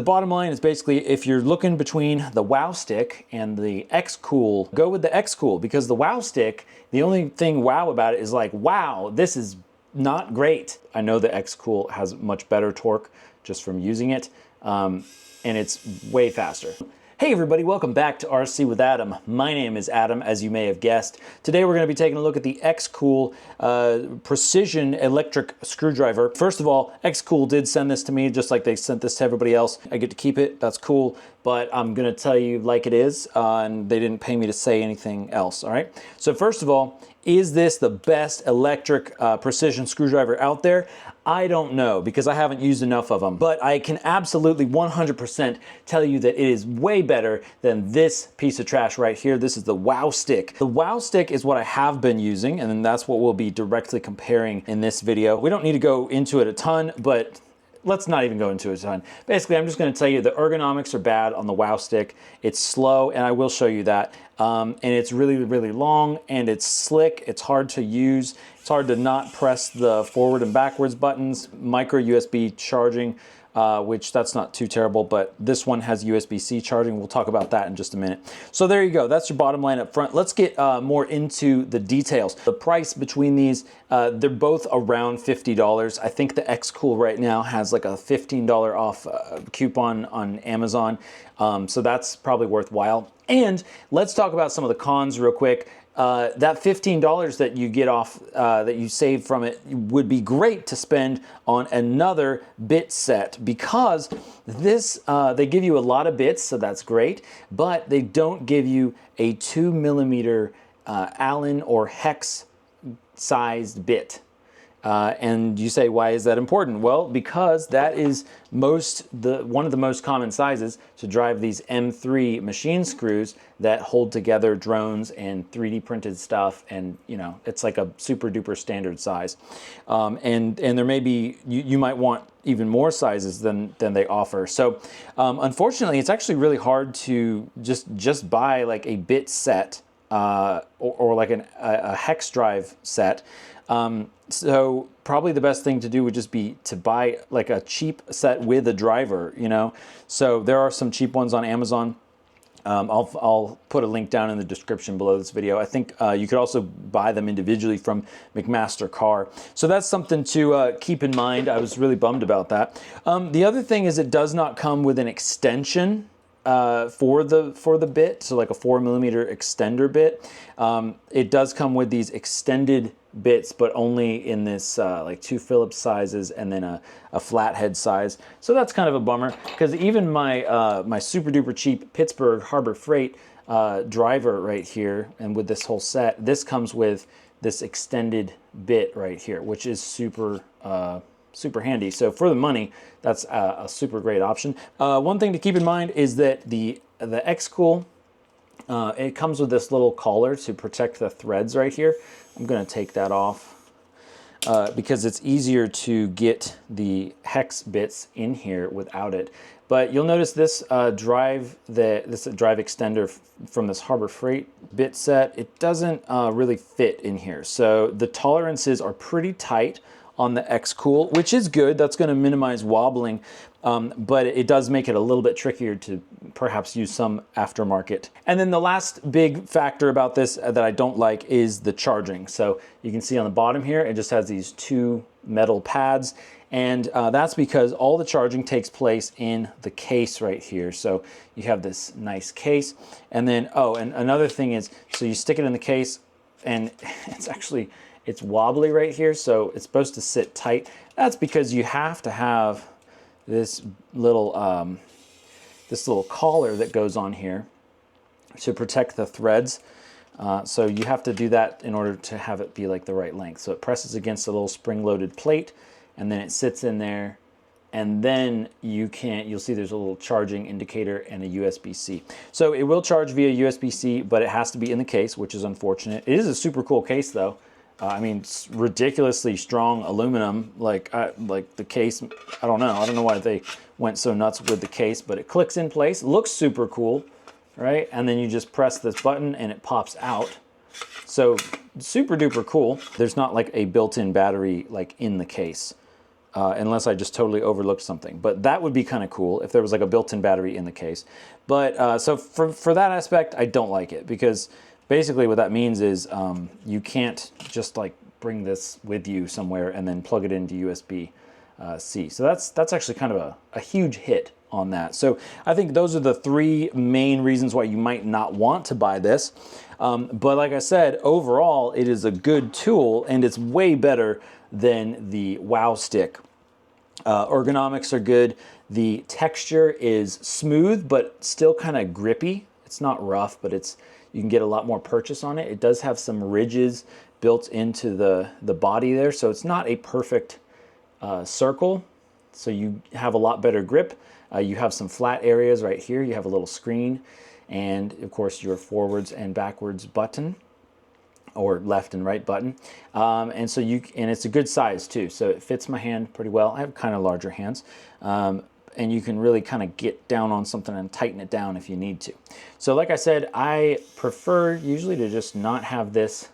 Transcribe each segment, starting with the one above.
The bottom line is basically if you're looking between the WowStick and the xCool, go with the xCool, because the WowStick, the only thing wow about it is like, wow, this is not great. I know the xCool has much better torque just from using it, and it's way faster. Hey everybody, welcome back to RC with Adam. My name is Adam, as you may have guessed. Today we're going to be taking a look at the xCool precision electric screwdriver. First of all, xCool did send this to me just like they sent this to everybody else. I get to keep it, that's cool, but I'm going to tell you like it is, and they didn't pay me to say anything else, all right? So first of all, is this the best electric precision screwdriver out there? I don't know, because I haven't used enough of them, but I can absolutely 100% tell you that it is way better than this piece of trash right here. This is the WowStick. The WowStick is what I have been using, and then that's what we'll be directly comparing in this video. We don't need to go into it a ton, but let's not even go into it a ton. Basically, I'm just going to tell you the ergonomics are bad on the WowStick. It's slow, and I will show you that. And it's really, really long, and it's slick. It's hard to use. It's hard to not press the forward and backwards buttons. Micro USB charging, which that's not too terrible, but this one has USB-C charging. We'll talk about that in just a minute. So there you go. That's your bottom line up front. Let's get more into the details. The price between these, they're both around $50. I think the xCool right now has like a $15 off coupon on Amazon. So that's probably worthwhile. And let's talk about some of the cons real quick. That $15 that you get off, that you save from it, would be great to spend on another bit set, because this, they give you a lot of bits, so that's great, but they don't give you a 2mm Allen or hex sized bit. And you say, why is that important? Well, because that is one of the most common sizes to drive these M3 machine screws that hold together drones and 3D printed stuff, and you know, it's like a super duper standard size. And there may be, you might want even more sizes than they offer. So unfortunately, it's actually really hard to just buy like a bit set or like a hex drive set. So probably the best thing to do would just be to buy like a cheap set with a driver, you know? So there are some cheap ones on Amazon. I'll put a link down in the description below this video. I think you could also buy them individually from McMaster Car. So that's something to keep in mind. I was really bummed about that. The other thing is it does not come with an extension for the bit, so like a 4mm extender bit. It does come with these extended bits, but only in this like 2 Phillips sizes and then a flathead size. So that's kind of a bummer, because even my my super duper cheap Pittsburgh Harbor Freight driver right here, and with this whole set, this comes with this extended bit right here, which is super super handy. So for the money, that's a super great option. One thing to keep in mind is that the xCool, it comes with this little collar to protect the threads right here. I'm going to take that off because it's easier to get the hex bits in here without it. But you'll notice this drive extender from this Harbor Freight bit set, it doesn't really fit in here. So the tolerances are pretty tight on the xCool, which is good. That's going to minimize wobbling, but it does make it a little bit trickier to perhaps use some aftermarket. And then the last big factor about this that I don't like is the charging. So you can see on the bottom here, it just has these 2 metal pads, and that's because all the charging takes place in the case right here. So you have this nice case, and then, oh, and another thing is, so you stick it in the case, and it's wobbly right here, so it's supposed to sit tight. That's because you have to have this little collar that goes on here to protect the threads. So you have to do that in order to have it be like the right length. So it presses against a little spring-loaded plate, and then it sits in there, and then you'll see there's a little charging indicator and a USB-C. So it will charge via USB-C, but it has to be in the case, which is unfortunate. It is a super cool case though. I mean, it's ridiculously strong aluminum, like the case. I don't know why they went so nuts with the case, but it clicks in place, looks super cool, right? And then you just press this button and it pops out. So super duper cool. There's not like a built-in battery like in the case. unless I just totally overlooked something. But that would be kind of cool if there was like a built-in battery in the case. But so for that aspect, I don't like it, because basically what that means is you can't just like bring this with you somewhere and then plug it into USB-C. So that's actually kind of a huge hit on that. So I think those are the three main reasons why you might not want to buy this. But like I said, overall, it is a good tool, and it's way better than the WowStick. Ergonomics are good. The texture is smooth, but still kind of grippy. It's not rough, but you can get a lot more purchase on it. It does have some ridges built into the body there, so it's not a perfect circle. So you have a lot better grip. You have some flat areas right here. You have a little screen, and of course your forwards and backwards button, or left and right button. And it's a good size too. So it fits my hand pretty well. I have kind of larger hands. And you can really kind of get down on something and tighten it down if you need to. So like I said, I prefer usually to just not have this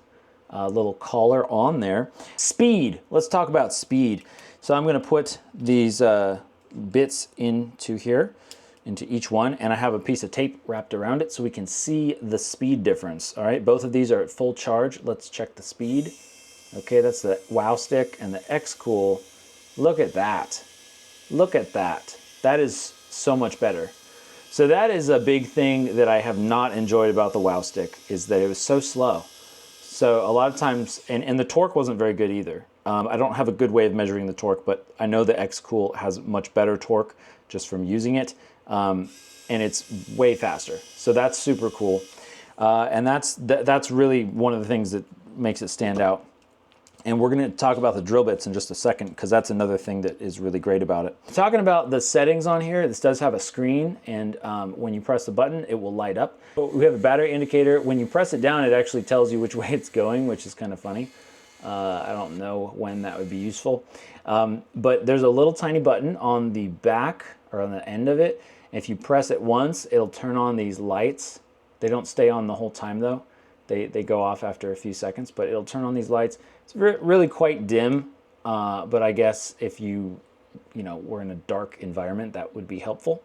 little collar on there. Speed, let's talk about speed. So I'm gonna put these bits into here, into each one, and I have a piece of tape wrapped around it so we can see the speed difference. All right, both of these are at full charge. Let's check the speed. Okay, that's the WowStick and the xCool. Look at that. Look at that. That is so much better. So that is a big thing that I have not enjoyed about the WowStick, is that it was so slow. So a lot of times, and the torque wasn't very good either. I don't have a good way of measuring the torque, but I know the xCool has much better torque just from using it. And it's way faster. So that's super cool. And that's really one of the things that makes it stand out. And we're going to talk about the drill bits in just a second, because that's another thing that is really great about it. Talking about the settings on here, this does have a screen, and when you press the button, it will light up. We have a battery indicator. When you press it down, it actually tells you which way it's going, which is kind of funny. I don't know when that would be useful. But there's a little tiny button on the back, or on the end of it. If you press it once, it'll turn on these lights. They don't stay on the whole time though. They go off after a few seconds, but it'll turn on these lights. It's really quite dim, but I guess if you were in a dark environment, that would be helpful.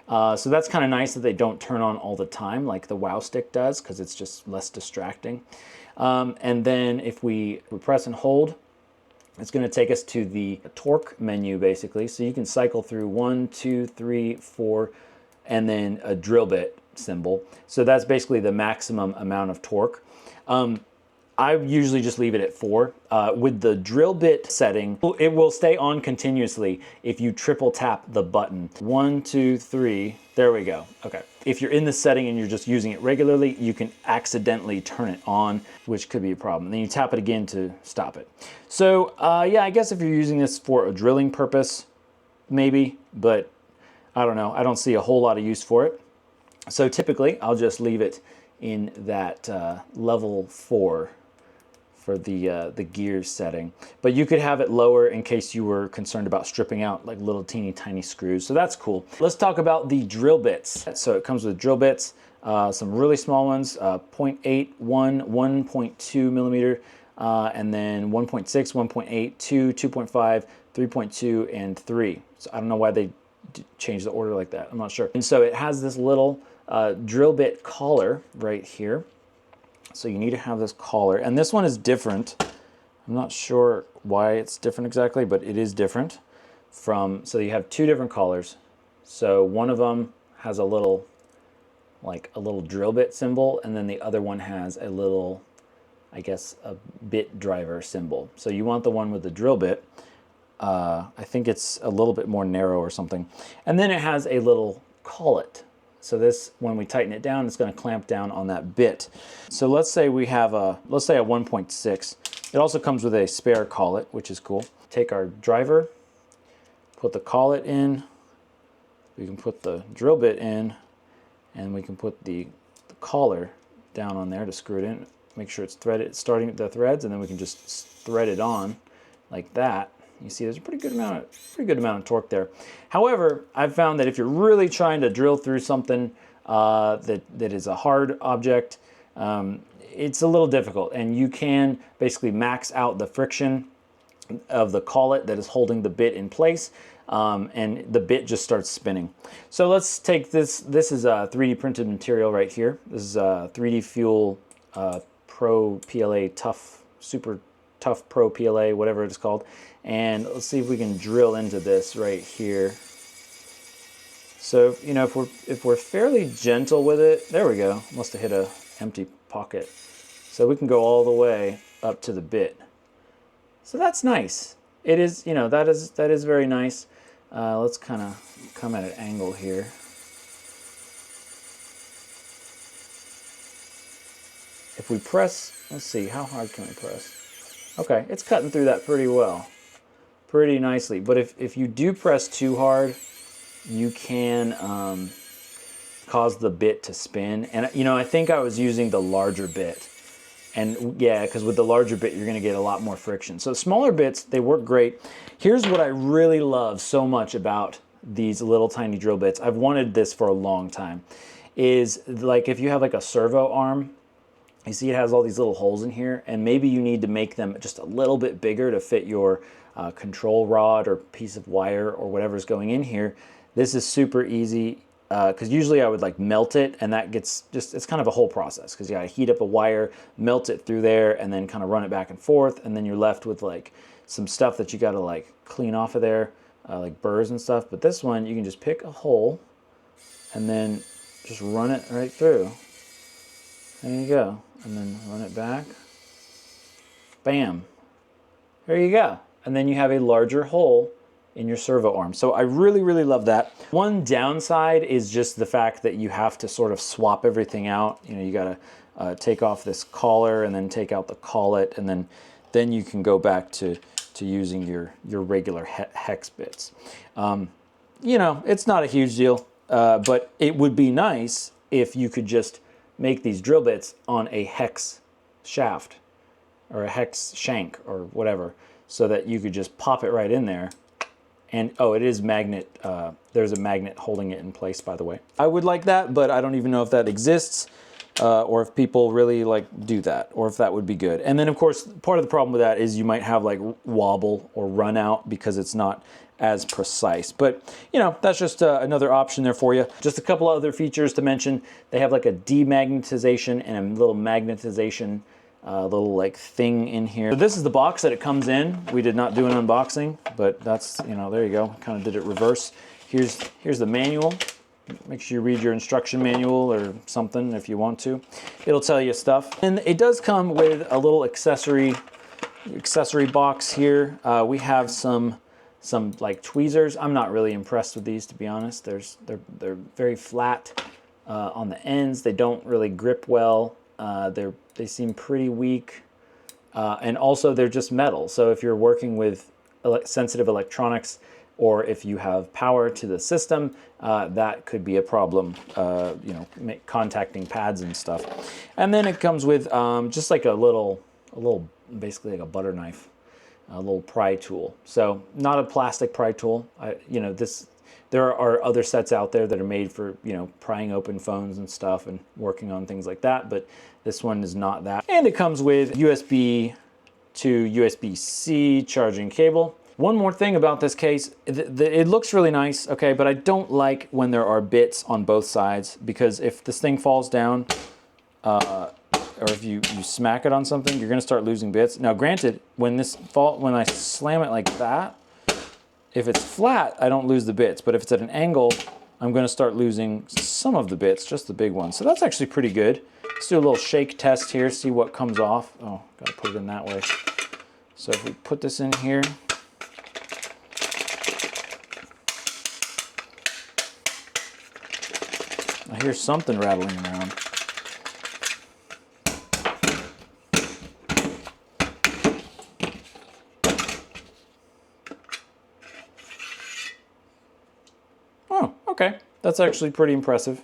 So that's kind of nice that they don't turn on all the time like the WowStick does, because it's just less distracting. And then if we press and hold, it's going to take us to the torque menu basically. So you can cycle through 1, 2, 3, 4, and then a drill bit symbol. So that's basically the maximum amount of torque. I usually just leave it at 4. With the drill bit setting, it will stay on continuously if you triple tap the button. 1, 2, 3, there we go. Okay. If you're in the setting and you're just using it regularly, you can accidentally turn it on, which could be a problem. Then you tap it again to stop it. So yeah, I guess if you're using this for a drilling purpose, maybe, but I don't know. I don't see a whole lot of use for it. So typically, I'll just leave it in that level 4 for the gear setting. But you could have it lower in case you were concerned about stripping out like little teeny tiny screws. So that's cool. Let's talk about the drill bits. So it comes with drill bits, some really small ones, 0.8, 1, 1.2 millimeter, and then 1.6, 1.8, 2, 2.5, 3.2, and 3. So I don't know why they changed the order like that. I'm not sure. And so it has this little drill bit collar right here. So you need to have this collar, and this one is different. I'm not sure why it's different exactly, but it is different from, so you have 2 different collars. So one of them has a little, like a little drill bit symbol, and then the other one has a little, I guess, a bit driver symbol. So you want the one with the drill bit. I think it's a little bit more narrow or something. And then it has a little collet. So this, when we tighten it down, it's going to clamp down on that bit. So let's say we have let's say a 1.6. It also comes with a spare collet, which is cool. Take our driver, put the collet in, we can put the drill bit in, and we can put the collar down on there to screw it in. Make sure it's threaded, starting the threads, and then we can just thread it on like that. You see there's a pretty good amount of torque there. However, I've found that if you're really trying to drill through something that is a hard object, it's a little difficult, and you can basically max out the friction of the collet that is holding the bit in place, and the bit just starts spinning. So let's take this. This is a 3D printed material right here. This is a 3D Fuel Pro PLA Tough, Super Tough Pro PLA, whatever it's called. And let's see if we can drill into this right here. So, you know, if we're fairly gentle with it, there we go. Must have hit a empty pocket. So we can go all the way up to the bit. So that's nice. It is, you know, that is very nice. Let's kind of come at an angle here. If we press, let's see, how hard can we press? Okay, it's cutting through that pretty well, pretty nicely. But if you do press too hard, you can cause the bit to spin. And, you know, I think I was using the larger bit. And yeah, because with the larger bit, you're going to get a lot more friction. So smaller bits, they work great. Here's what I really love so much about these little tiny drill bits. I've wanted this for a long time. Is like if you have like a servo arm, you see it has all these little holes in here, and maybe you need to make them just a little bit bigger to fit your control rod or piece of wire or whatever's going in here. This is super easy. Because usually I would like melt it, and that gets just, it's kind of a whole process because you gotta heat up a wire, melt it through there, and then kind of run it back and forth, and then you're left with like some stuff that you gotta like clean off of there, like burrs and stuff. But this one, you can just pick a hole and then just run it right through. There you go. And then run it back. Bam. There you go. And then you have a larger hole in your servo arm. So I really, really love that. One downside is just the fact that you have to sort of swap everything out. You know, you gotta take off this collar and then take out the collet, and then you can go back to using your regular hex bits. You know, it's not a huge deal, but it would be nice if you could just make these drill bits on a hex shaft or a hex shank or whatever, so that you could just pop it right in there. And oh, it is magnet, there's a magnet holding it in place, by the way. I would like that, but I don't even know if that exists, or if people really like do that, or if that would be good. And then of course, part of the problem with that is you might have like wobble or run out because it's not as precise. But you know, that's just another option there for you. Just a couple other features to mention. They have like a demagnetization and a little magnetization little like thing in here. So this is the box that it comes in. We did not do an unboxing, but that's, you know, there you go. Kind of did it reverse. Here's the manual. Make sure you read your instruction manual or something if you want to. It'll tell you stuff. And it does come with a little accessory box here. We have some like tweezers. I'm not really impressed with these, to be honest. They're very flat on the ends. They don't really grip well. They seem pretty weak, and also they're just metal. So if you're working with sensitive electronics, or if you have power to the system, that could be a problem, you know, contacting pads and stuff. And then it comes with just like a little, basically like a butter knife, a little pry tool. So not a plastic pry tool. You know, there are other sets out there that are made for, you know, prying open phones and stuff and working on things like that, but this one is not that. And it comes with USB to USB-C charging cable. One more thing about this case, it looks really nice, okay, but I don't like when there are bits on both sides, because if this thing falls down, or if you smack it on something, you're gonna start losing bits. Now granted, when I slam it like that, if it's flat, I don't lose the bits, but if it's at an angle, I'm gonna start losing some of the bits, just the big ones. So that's actually pretty good. Let's do a little shake test here, see what comes off. Oh, gotta put it in that way. So if we put this in here, I hear something rattling around. Oh, okay. That's actually pretty impressive.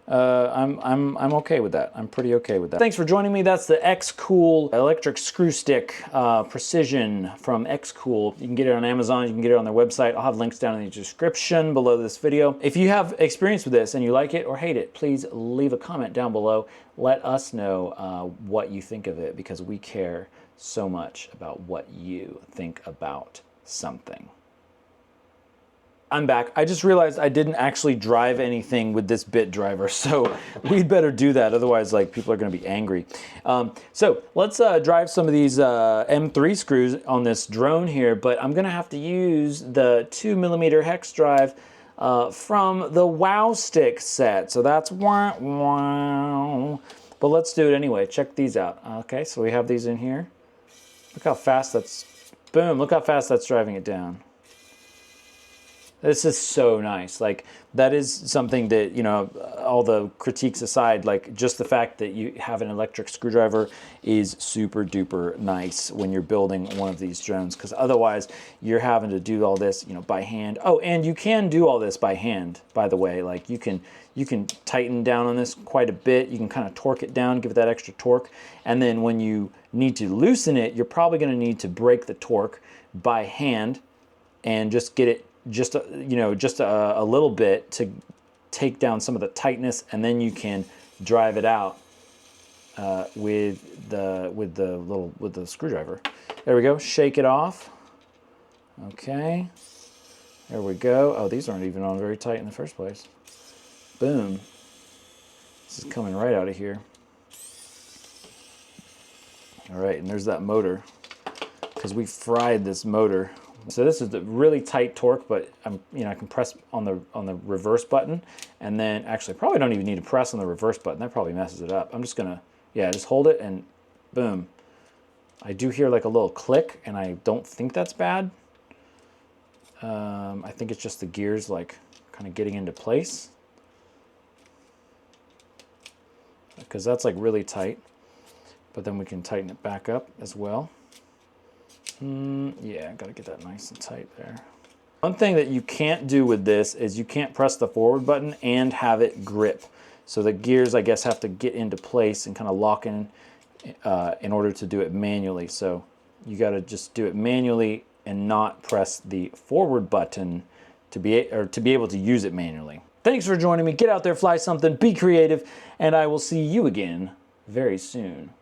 I'm okay with that. I'm pretty okay with that. Thanks for joining me. That's the xCool electric screw stick precision from xCool. You can get it on Amazon. You can get it on their website. I'll have links down in the description below this video. If you have experience with this and you like it or hate it, please leave a comment down below. Let us know what you think of it, because we care so much about what you think about something. I'm back. I just realized I didn't actually drive anything with this bit driver, so we'd better do that. Otherwise, like, people are going to be angry. So let's drive some of these M3 screws on this drone here, but I'm going to have to use the 2mm hex drive from the WowStick set. So that's wow. But let's do it anyway. Check these out. Okay, so we have these in here. Look how fast that's, boom, look how fast that's driving it down. This is so nice. Like, that is something that, you know, all the critiques aside, like, just the fact that you have an electric screwdriver is super duper nice when you're building one of these drones, because otherwise you're having to do all this, you know, by hand. Oh, and you can do all this by hand, by the way. Like, you can tighten down on this quite a bit. You can kind of torque it down, give it that extra torque. And then when you need to loosen it, you're probably going to need to break the torque by hand and just get it just a little bit to take down some of the tightness, and then you can drive it out with the screwdriver. There we go. Shake it off. Okay. There we go. Oh, these aren't even on very tight in the first place. Boom. This is coming right out of here. All right, and there's that motor, because we fried this motor. So this is the really tight torque, but I can press on the reverse button, and then actually probably don't even need to press on the reverse button. That probably messes it up. I'm just gonna, just hold it and boom. I do hear like a little click, and I don't think that's bad. I think it's just the gears like kind of getting into place, because that's like really tight. But then we can tighten it back up as well. Yeah, gotta get that nice and tight there. One thing that you can't do with this is you can't press the forward button and have it grip. So the gears, I guess, have to get into place and kind of lock in order to do it manually. So you gotta just do it manually and not press the forward button to be able to use it manually. Thanks for joining me. Get out there, fly something, be creative, and I will see you again very soon.